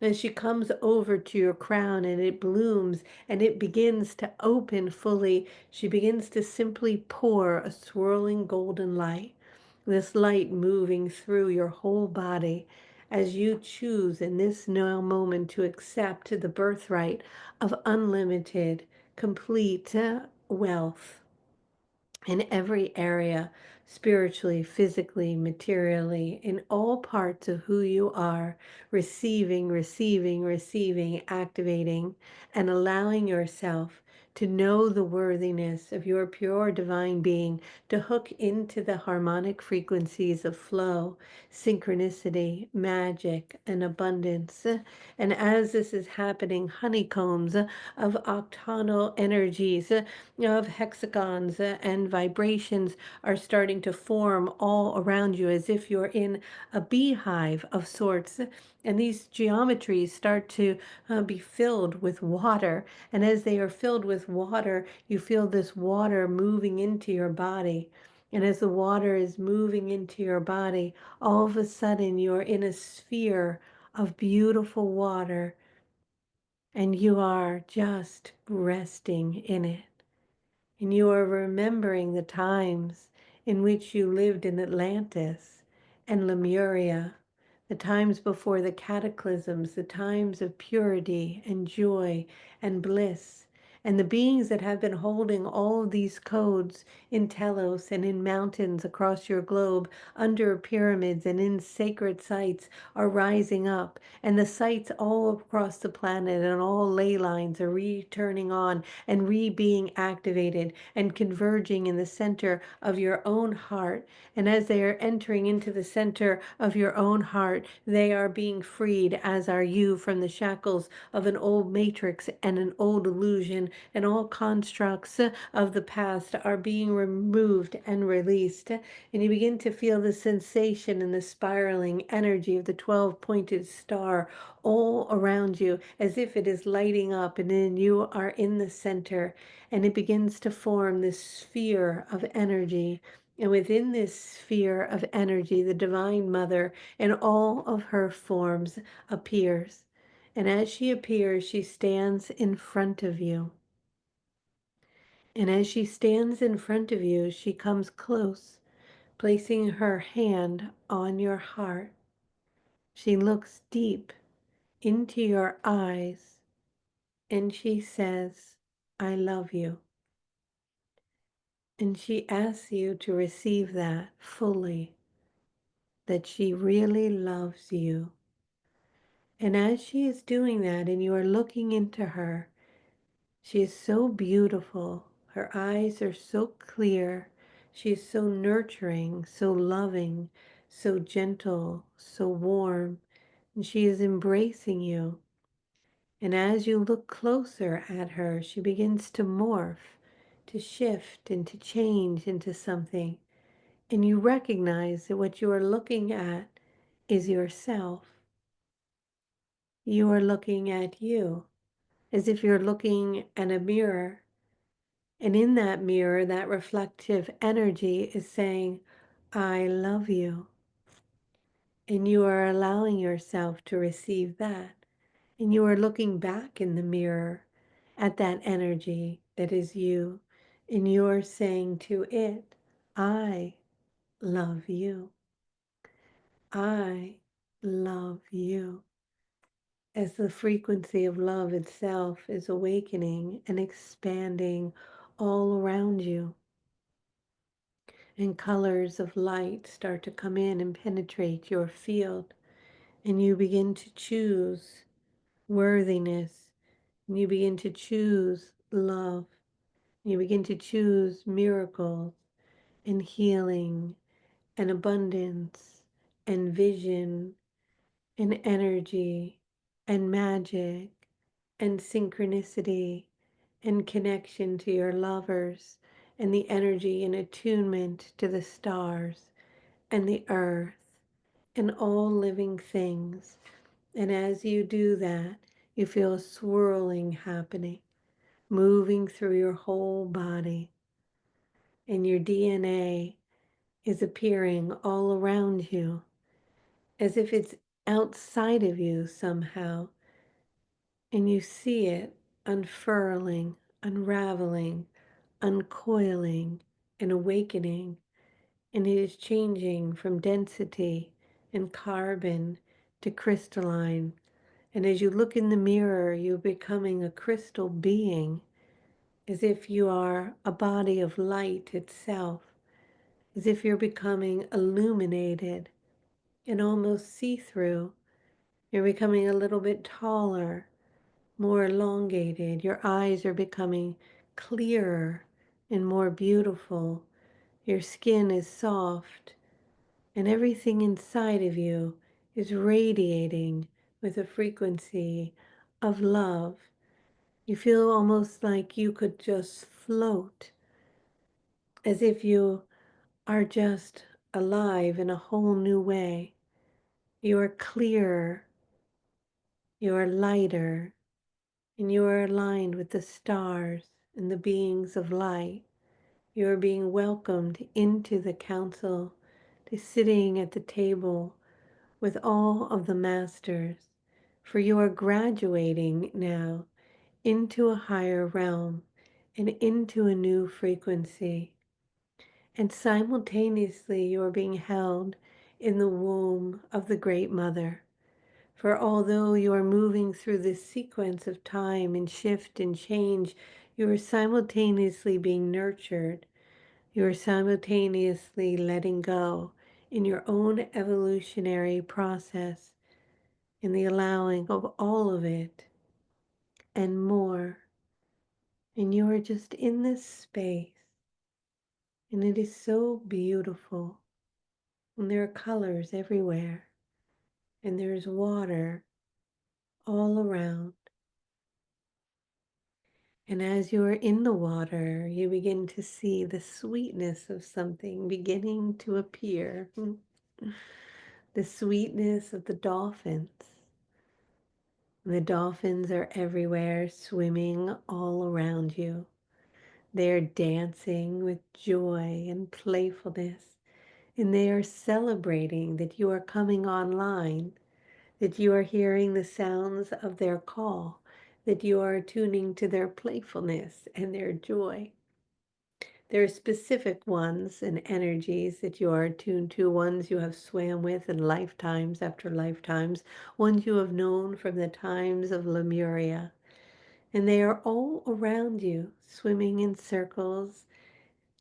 And she comes over to your crown and it blooms and it begins to open fully. She begins to simply pour a swirling golden light, this light moving through your whole body as you choose in this now moment to accept the birthright of unlimited, complete wealth in every area, spiritually, physically, materially, in all parts of who you are, receiving, receiving, receiving, activating, and allowing yourself to know the worthiness of your pure divine being, to hook into the harmonic frequencies of flow, synchronicity, magic, and abundance. And as this is happening, honeycombs of octonal energies, of hexagons and vibrations are starting to form all around you as if you're in a beehive of sorts. And these geometries start to be filled with water. And as they are filled with water, you feel this water moving into your body. And as the water is moving into your body, all of a sudden you're in a sphere of beautiful water and you are just resting in it. And you are remembering the times in which you lived in Atlantis and Lemuria, the times before the cataclysms, the times of purity and joy and bliss, and the beings that have been holding all of these codes in Telos and in mountains across your globe, under pyramids and in sacred sites, are rising up. And the sites all across the planet and all ley lines are returning on and being activated and converging in the center of your own heart. And as they are entering into the center of your own heart, they are being freed, as are you, from the shackles of an old matrix and an old illusion, and all constructs of the past are being removed and released. And you begin to feel the sensation and the spiraling energy of the 12-pointed star all around you as if it is lighting up, and then you are in the center, and it begins to form this sphere of energy. And within this sphere of energy, the Divine Mother in all of her forms appears. And as she appears, she stands in front of you. And as she stands in front of you, she comes close, placing her hand on your heart. She looks deep into your eyes and she says, I love you. And she asks you to receive that fully, that she really loves you. And as she is doing that and you are looking into her, she is so beautiful. Her eyes are so clear. She is so nurturing, so loving, so gentle, so warm. And she is embracing you. And as you look closer at her, she begins to morph, to shift, and to change into something. And you recognize that what you are looking at is yourself. You are looking at you as if you're looking at a mirror. And in that mirror, that reflective energy is saying, I love you. And you are allowing yourself to receive that. And you are looking back in the mirror at that energy that is you, and you're saying to it, I love you. I love you. As the frequency of love itself is awakening and expanding all around you, and colors of light start to come in and penetrate your field, and you begin to choose worthiness, and you begin to choose love, you begin to choose miracles and healing and abundance and vision and energy and magic and synchronicity and connection to your lovers and the energy and attunement to the stars and the earth and all living things. And as you do that, you feel a swirling happening, moving through your whole body, and your DNA is appearing all around you as if it's outside of you somehow, and you see it unfurling, unraveling, uncoiling, and awakening, and it is changing from density and carbon to crystalline. And as you look in the mirror, you're becoming a crystal being, as if you are a body of light itself, as if you're becoming illuminated and almost see-through. You're becoming a little bit taller, more elongated. Your eyes are becoming clearer and more beautiful. Your skin is soft, and everything inside of you is radiating with a frequency of love. You feel almost like you could just float, as if you are just alive in a whole new way. You are clearer, you are lighter, and you are aligned with the stars and the beings of light. You are being welcomed into the council, to sitting at the table with all of the masters, for you are graduating now into a higher realm and into a new frequency. And simultaneously, you are being held in the womb of the Great Mother. For although you are moving through this sequence of time and shift and change, you are simultaneously being nurtured. You are simultaneously letting go in your own evolutionary process, in the allowing of all of it and more. And you are just in this space, and it is so beautiful. And there are colors everywhere, and there's water all around. And as you are in the water, you begin to see the sweetness of something beginning to appear. The sweetness of the dolphins. The dolphins are everywhere, swimming all around you. They are dancing with joy and playfulness, and they are celebrating that you are coming online, that you are hearing the sounds of their call, that you are tuning to their playfulness and their joy. There are specific ones and energies that you are attuned to, ones you have swam with in lifetimes after lifetimes, ones you have known from the times of Lemuria. And they are all around you, swimming in circles,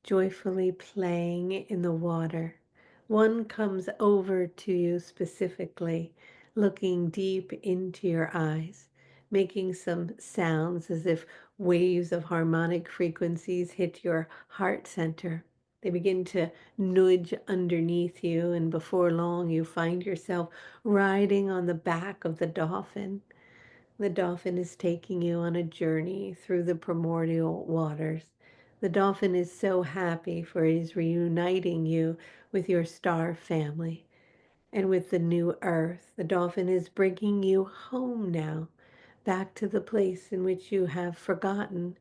joyfully playing in the water. One comes over to you specifically, looking deep into your eyes, making some sounds as if waves of harmonic frequencies hit your heart center. They begin to nudge underneath you, and before long, you find yourself riding on the back of the dolphin. The dolphin is taking you on a journey through the primordial waters. The dolphin is so happy, for it is reuniting you with your star family and with the new earth. The dolphin is bringing you home now, back to the place in which you have forgotten,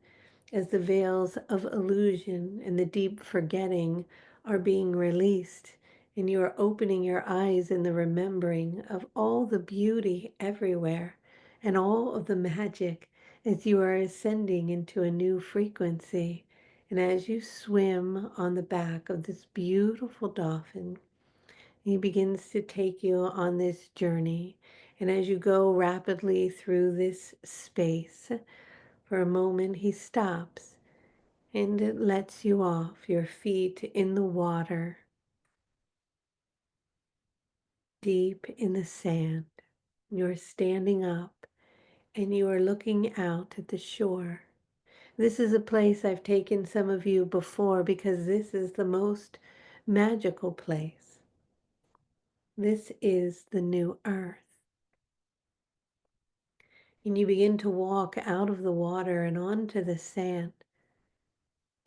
as the veils of illusion and the deep forgetting are being released, and you are opening your eyes in the remembering of all the beauty everywhere and all of the magic as you are ascending into a new frequency. And as you swim on the back of this beautiful dolphin, he begins to take you on this journey. And as you go rapidly through this space, for a moment he stops and it lets you off, your feet in the water, deep in the sand. You're standing up and you are looking out at the shore. This is a place I've taken some of you before because this is the most magical place. This is the new earth. And you begin to walk out of the water and onto the sand.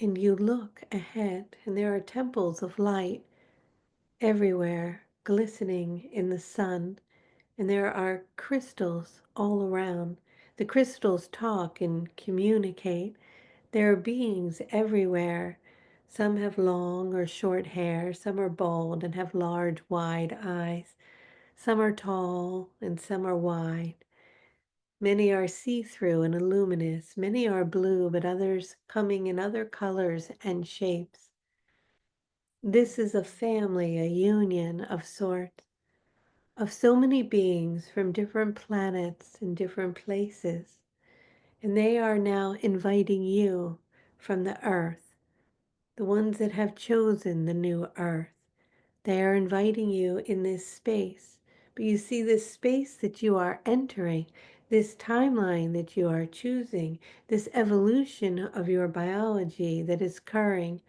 And you look ahead, and there are temples of light everywhere, glistening in the sun. And there are crystals all around. The crystals talk and communicate. There are beings everywhere. Some have long or short hair, some are bald and have large, wide eyes. Some are tall and some are wide. Many are see-through and luminous. Many are blue, but others coming in other colors and shapes. This is a family, a union of sorts, of so many beings from different planets and different places. And they are now inviting you from the earth, the ones that have chosen the new earth. They are inviting you in this space. But you see, this space that you are entering, this timeline that you are choosing, this evolution of your biology that is occurring,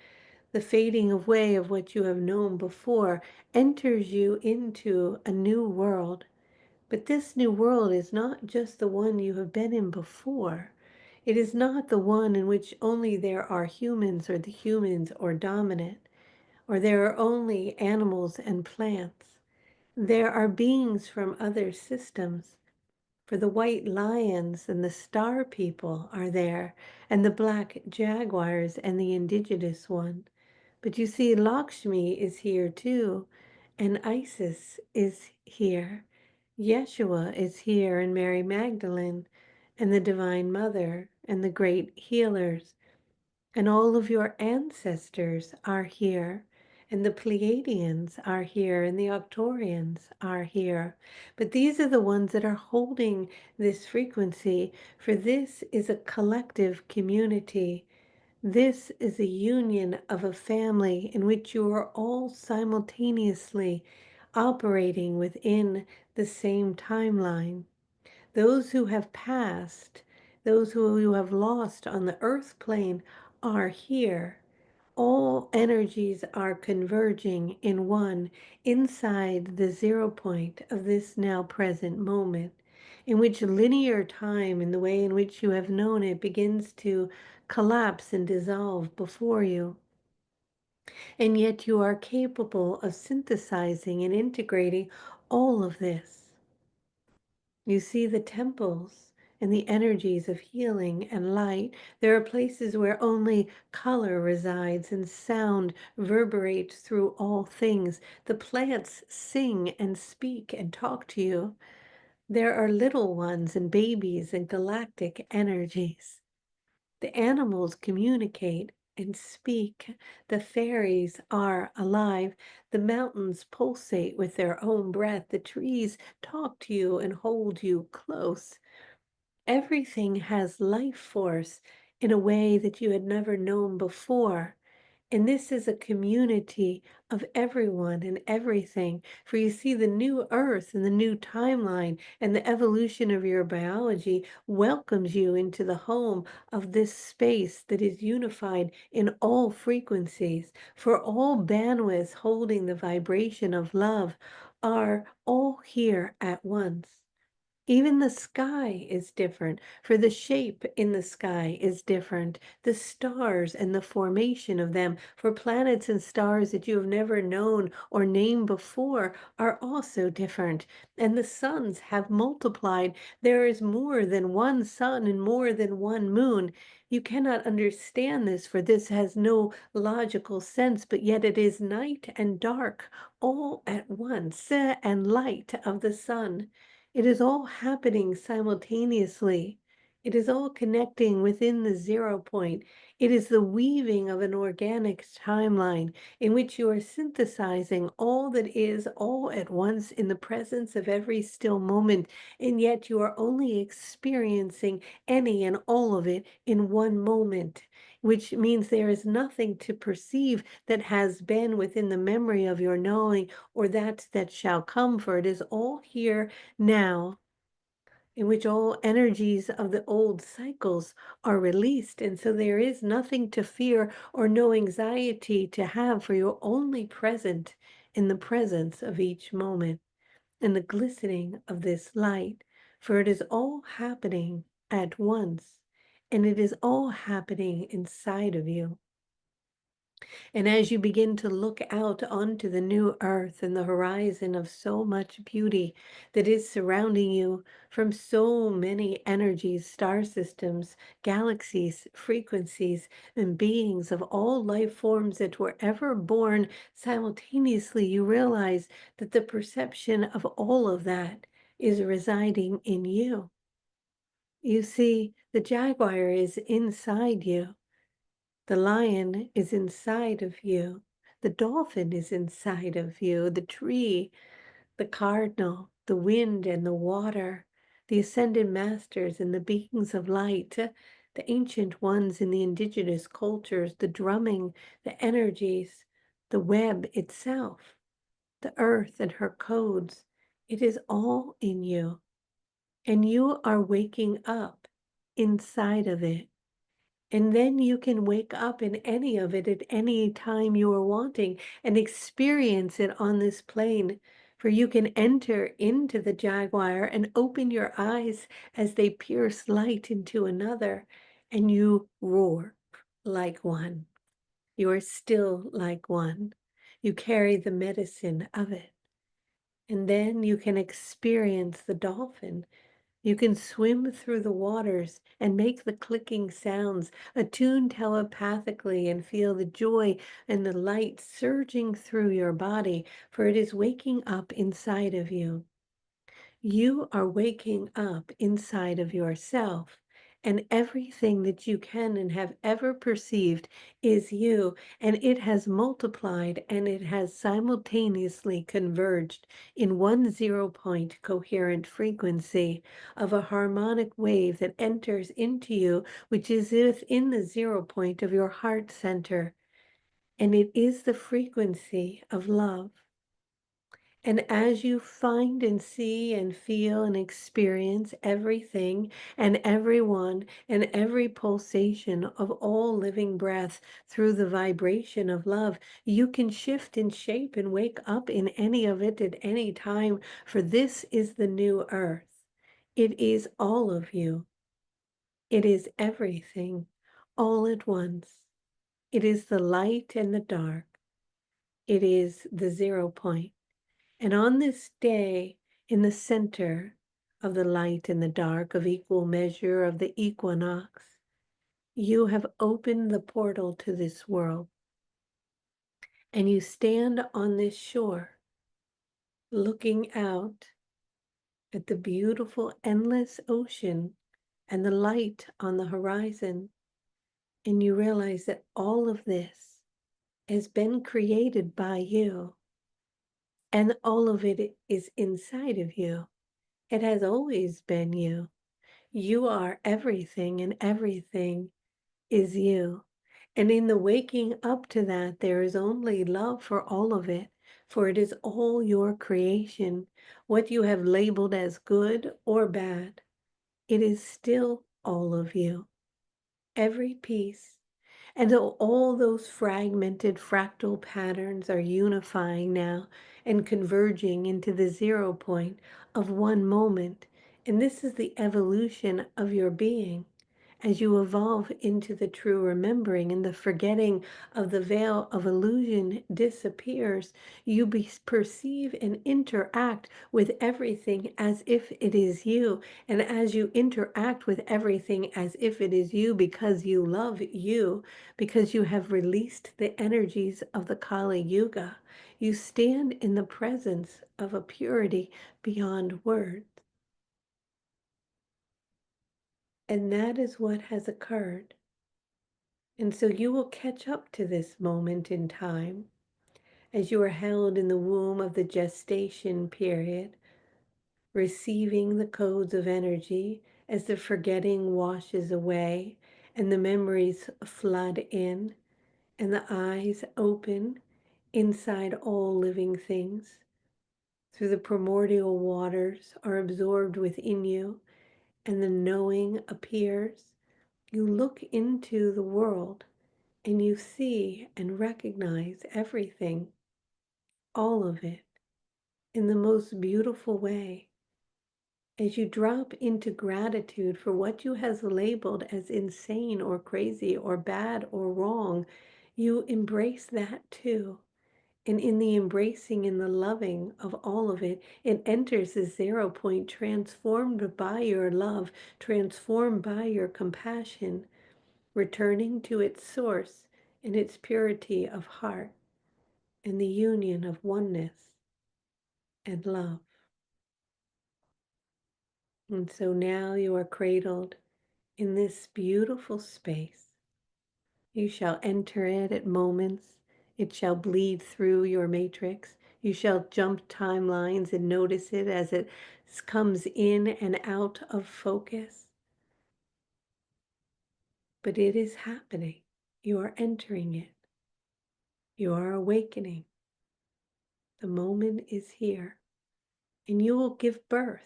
the fading away of what you have known before, enters you into a new world. But this new world is not just the one you have been in before. It is not the one in which only there are humans or the humans are dominant, or there are only animals and plants. There are beings from other systems. For the white lions and the star people are there, and the black jaguars and the indigenous one. But you see, Lakshmi is here too, and Isis is here. Yeshua is here, and Mary Magdalene, and the Divine Mother, and the great healers, and all of your ancestors are here. And the Pleiadians are here, and the Octorians are here. But these are the ones that are holding this frequency, for this is a collective community. This is a union of a family in which you are all simultaneously operating within the same timeline. Those who have passed, those who you have lost on the earth plane are here. All energies are converging in one inside the 0 point of this now present moment, in which linear time, in the way in which you have known it, begins to collapse and dissolve before you. And yet you are capable of synthesizing and integrating all of this. You see the temples and the energies of healing and light. There are places where only color resides and sound reverberates through all things. The plants sing and speak and talk to you. There are little ones and babies and galactic energies. The animals communicate and speak. The fairies are alive. The mountains pulsate with their own breath. The trees talk to you and hold you close. Everything has life force in a way that you had never known before. And this is a community of everyone and everything. For you see, the new earth and the new timeline and the evolution of your biology welcomes you into the home of this space that is unified in all frequencies. For all bandwidths holding the vibration of love are all here at once. Even the sky is different, for the shape in the sky is different. The stars and the formation of them, for planets and stars that you have never known or named before, are also different. And the suns have multiplied. There is more than one sun and more than one moon. You cannot understand this, for this has no logical sense, but yet it is night and dark all at once, and light of the sun. It is all happening simultaneously It is all connecting within the 0 point. It is the weaving of an organic timeline in which you are synthesizing all that is all at once in the presence of every still moment, and yet you are only experiencing any and all of it in one moment, which means there is nothing to perceive that has been within the memory of your knowing or that shall come, for it is all here now, in which all energies of the old cycles are released. And so there is nothing to fear or no anxiety to have, for you're only present in the presence of each moment and the glistening of this light, for it is all happening at once, and it is all happening inside of you. And as you begin to look out onto the new earth and the horizon of so much beauty that is surrounding you from so many energies, star systems, galaxies, frequencies, and beings of all life forms that were ever born simultaneously, you realize that the perception of all of that is residing in you. You see, the Jaguar is inside you. The lion is inside of you. The dolphin is inside of you. The tree, the cardinal, the wind and the water, the ascended masters and the beings of light, the ancient ones in the indigenous cultures, the drumming, the energies, the web itself, the earth and her codes. It is all in you. And you are waking up inside of it. And then you can wake up in any of it at any time you are wanting and experience it on this plane. For you can enter into the Jaguar and open your eyes as they pierce light into another, and you roar like one. You are still like one. You carry the medicine of it. And then you can experience the dolphin. You can swim through the waters and make the clicking sounds, attune telepathically, and feel the joy and the light surging through your body, for it is waking up inside of you. You are waking up inside of yourself, and everything that you can and have ever perceived is you, and it has multiplied and it has simultaneously converged in one 0 point coherent frequency of a harmonic wave that enters into you, which is within the 0 point of your heart center, and it is the frequency of love. And as you find and see and feel and experience everything and everyone and every pulsation of all living breath through the vibration of love, you can shift and shape and wake up in any of it at any time, for this is the new earth. It is all of you. It is everything all at once. It is the light and the dark. It is the 0 point. And on this day, in the center of the light and the dark of equal measure of the equinox, you have opened the portal to this world. And you stand on this shore, looking out at the beautiful, endless ocean and the light on the horizon. And you realize that all of this has been created by you, and all of it is inside of you. It has always been you. You are everything, and everything is you. And in the waking up to that, there is only love for all of it, for it is all your creation. What you have labeled as good or bad, it is still all of you. Every piece. And so all those fragmented fractal patterns are unifying now and converging into the 0 point of one moment. And this is the evolution of your being. As you evolve into the true remembering and the forgetting of the veil of illusion disappears, you perceive and interact with everything as if it is you. And as you interact with everything as if it is you, because you love you, because you have released the energies of the Kali Yuga, you stand in the presence of a purity beyond words. And that is what has occurred. And so you will catch up to this moment in time as you are held in the womb of the gestation period, receiving the codes of energy as the forgetting washes away and the memories flood in and the eyes open inside all living things through the primordial waters are absorbed within you and the knowing appears. You look into the world and you see and recognize everything, all of it, in the most beautiful way. As you drop into gratitude for what you has labeled as insane or crazy or bad or wrong, you embrace that too. And in the embracing and the loving of all of it, it enters the 0 point, transformed by your love, transformed by your compassion, returning to its source and its purity of heart and the union of oneness and love. And so now you are cradled in this beautiful space. You shall enter it at moments. It shall bleed through your matrix. You shall jump timelines and notice it as it comes in and out of focus. But it is happening. You are entering it. You are awakening. The moment is here. And you will give birth.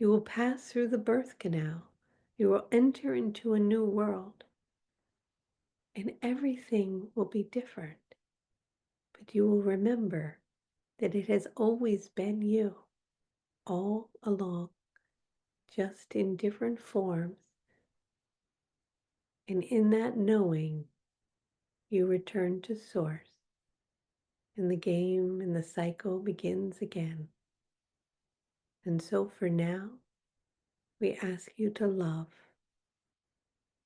You will pass through the birth canal. You will enter into a new world. And everything will be different. But you will remember that it has always been you, all along, just in different forms. And in that knowing, you return to source. And the game and the cycle begins again. And so for now, we ask you to love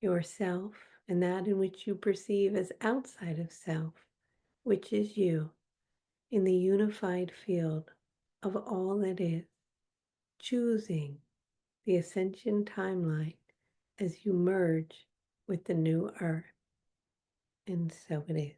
yourself and that in which you perceive as outside of self, which is you, in the unified field of all that is, choosing the ascension timeline as you merge with the new earth. And so it is.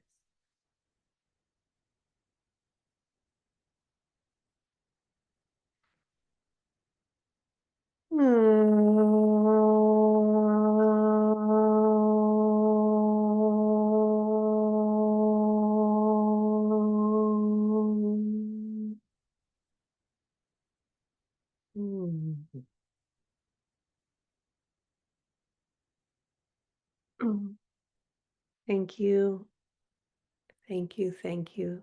Thank you. Thank you. Thank you.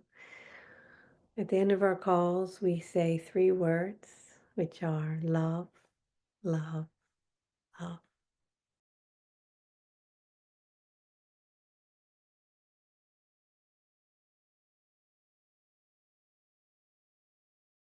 At the end of our calls, we say 3 words, which are love, love, love.